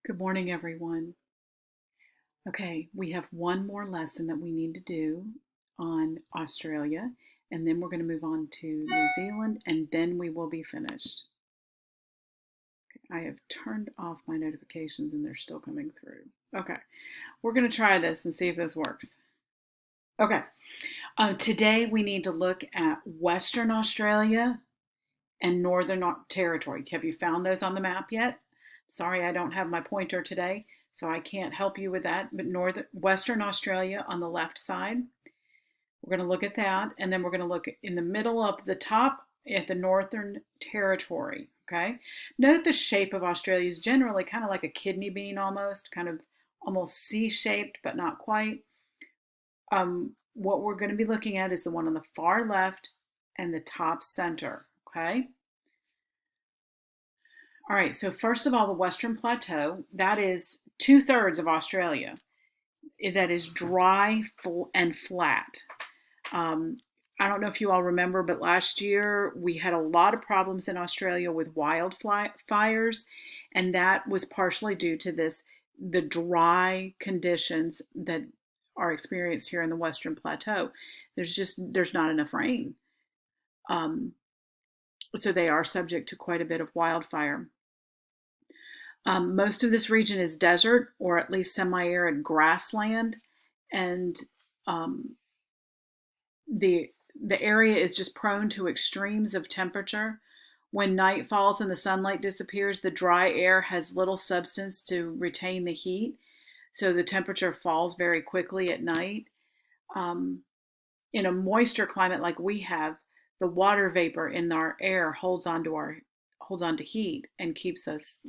Good morning, everyone. Okay, we have one more lesson that we need to do on Australia, and then we're going to move on to New Zealand, and then we will be finished. I have turned off my notifications and they're still coming through. Okay, we're going to try this and see if this works. Okay, today we need to look at Western Australia and Northern Territory. Have you found those on the map yet? Sorry, I don't have my pointer today, so I can't help you with that. But Western Australia on the left side, we're going to look at that, and then we're going to look in the middle of the top at the Northern Territory. Okay, note the shape of Australia is generally kind of like a kidney bean, almost kind of almost C-shaped, but not quite. What we're going to be looking at is the one on the far left and the top center. Okay. All right, so first of all, the Western Plateau, that is 2/3 of Australia. That is dry and flat. Um, I don't know if you all remember, but last year we had a lot of problems in Australia with wildfires, and that was partially due to the dry conditions that are experienced here in the Western Plateau. There's not enough rain. Um, so they are subject to quite a bit of wildfire. Most of this region is desert or at least semi-arid grassland, and um, the the area is just prone to extremes of temperature. When night falls and the sunlight disappears, the dry air has little substance to retain the heat, so the temperature falls very quickly at night. Um, in a moister climate like we have, the water vapor in our air holds on to heat and keeps us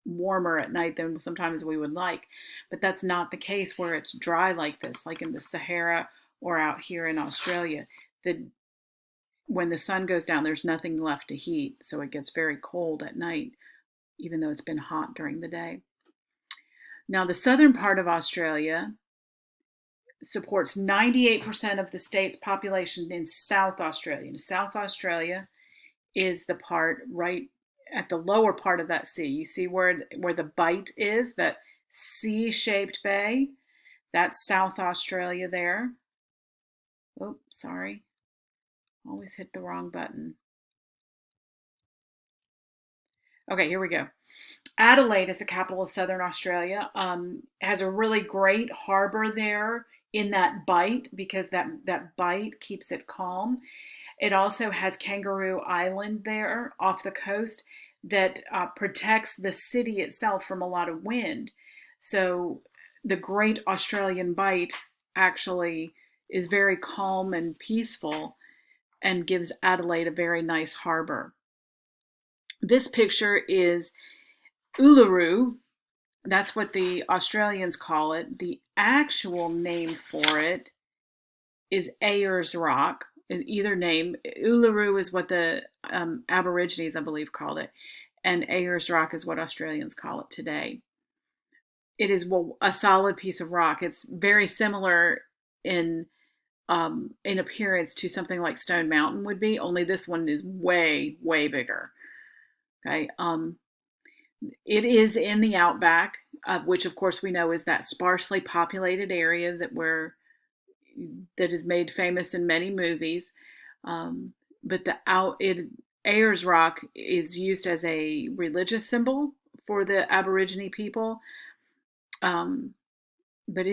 warmer at night than sometimes we would like. But that's not the case where it's dry like this, like in the Sahara or out here in Australia. The When the sun goes down, there's nothing left to heat, so it gets very cold at night, even though it's been hot during the day. Now, the southern part of Australia supports 98% of the state's population in South Australia. South Australia is the part right at the lower part of that sea. You see where the bight is, that C-shaped bay? That's South Australia there. Oh, sorry. Always hit the wrong button. Okay, here we go. Adelaide is the capital of Southern Australia. Has a really great harbor there in that bight because that bight keeps it calm. It also has Kangaroo Island there off the coast that protects the city itself from a lot of wind. So the Great Australian Bight actually is very calm and peaceful and gives Adelaide a very nice harbor. This picture is Uluru. That's what the Australians call it. The actual name for it is Ayers Rock. In either name, Uluru is what the Aborigines, I believe, called it, and Ayers Rock is what Australians call it today. It is a solid piece of rock. It's very similar in appearance to something like Stone Mountain would be, only this one is way bigger. Okay, it is in the outback, which of course we know is that sparsely populated area that is made famous in many movies. But Ayers Rock is used as a religious symbol for the Aborigine people. But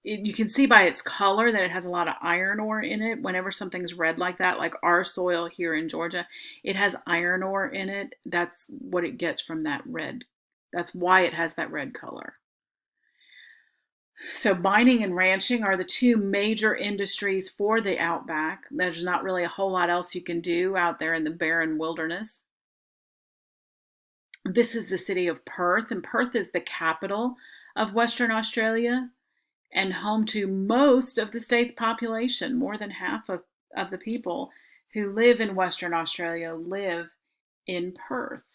you can see by its color that it has a lot of iron ore in it. Whenever something's red like that, like our soil here in Georgia, it has iron ore in it. That's what it gets from that red. That's why it has that red color. So mining and ranching are the two major industries for the outback. There's not really a whole lot else you can do out there in the barren wilderness. This is the city of Perth, and Perth is the capital of Western Australia and home to most of the state's population. More than half of the people who live in Western Australia live in Perth.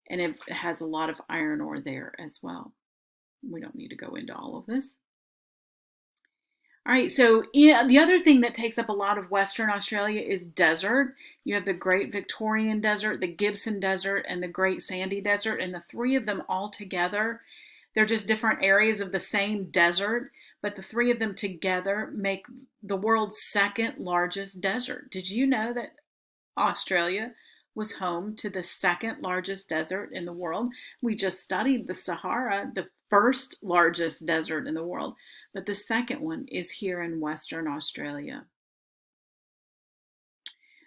And it has a lot of iron ore there as well. We don't need to go into all of this. All right, so yeah, the other thing that takes up a lot of Western Australia is desert. You have the Great Victorian Desert, the Gibson Desert, and the Great Sandy Desert, and the three of them all together, they're just different areas of the same desert, but the three of them together make the world's second largest desert. Did you know that Australia was home to the second largest desert in the world? We just studied the Sahara, the first largest desert in the world, but the second one is here in Western Australia.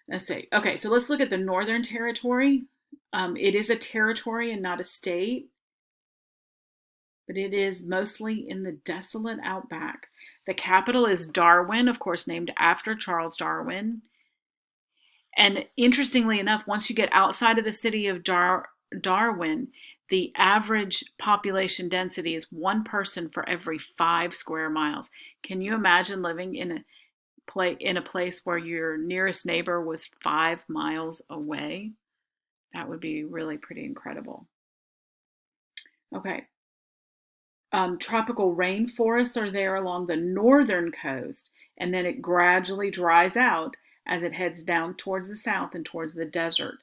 Let's see. Okay, so let's look at the Northern Territory. It is a territory and not a state, but it is mostly in the desolate outback. The capital is Darwin, of course, named after Charles Darwin. And interestingly enough, once you get outside of the city of Darwin, the average population density is one person for every 5 square miles. Can you imagine living in a place where your nearest neighbor was 5 miles away? That would be really pretty incredible. Okay. Tropical rainforests are there along the northern coast, and then it gradually dries out as it heads down towards the south and towards the desert.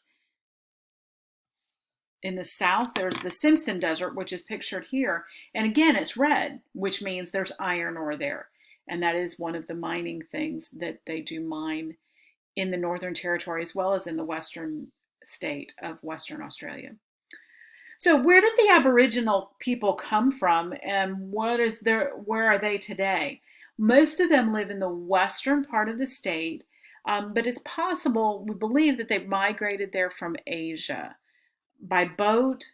In the south, there's the Simpson Desert, which is pictured here. And again, it's red, which means there's iron ore there. And that is one of the mining things that they do mine in the Northern Territory as well as in the western state of Western Australia. So where did the Aboriginal people come from and where are they today? Most of them live in the western part of the state, but it's possible, we believe that they migrated there from Asia. By boat,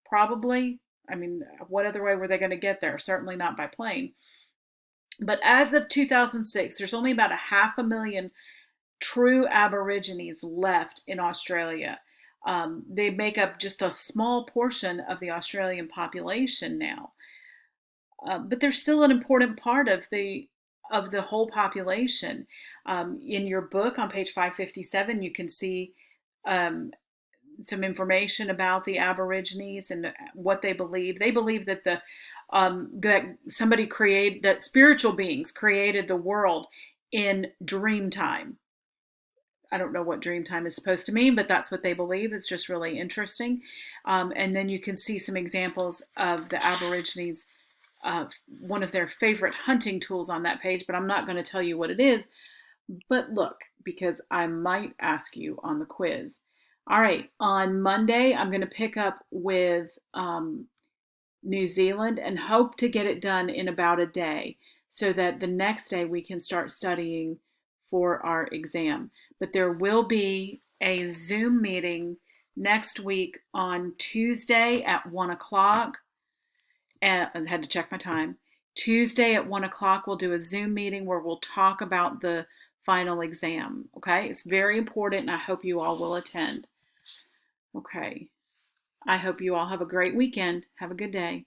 probably. I mean, what other way were they going to get there? Certainly not by plane. But as of 2006, there's only about 500,000 true Aborigines left in Australia. They make up just a small portion of the Australian population now, but they're still an important part of the whole population. In your book on page 557, you can see some information about the Aborigines and what they believe. They believe that that spiritual beings created the world in dream time. I don't know what dream time is supposed to mean, but that's what they believe. It's just really interesting. And then you can see some examples of the Aborigines, one of their favorite hunting tools on that page, but I'm not going to tell you what it is. But look, because I might ask you on the quiz. All right, on Monday, I'm going to pick up with New Zealand and hope to get it done in about a day so that the next day we can start studying for our exam. But there will be a Zoom meeting next week on Tuesday at 1 o'clock. And I had to check my time. Tuesday at 1 o'clock, we'll do a Zoom meeting where we'll talk about the final exam. Okay, it's very important, and I hope you all will attend. Okay, I hope you all have a great weekend. Have a good day.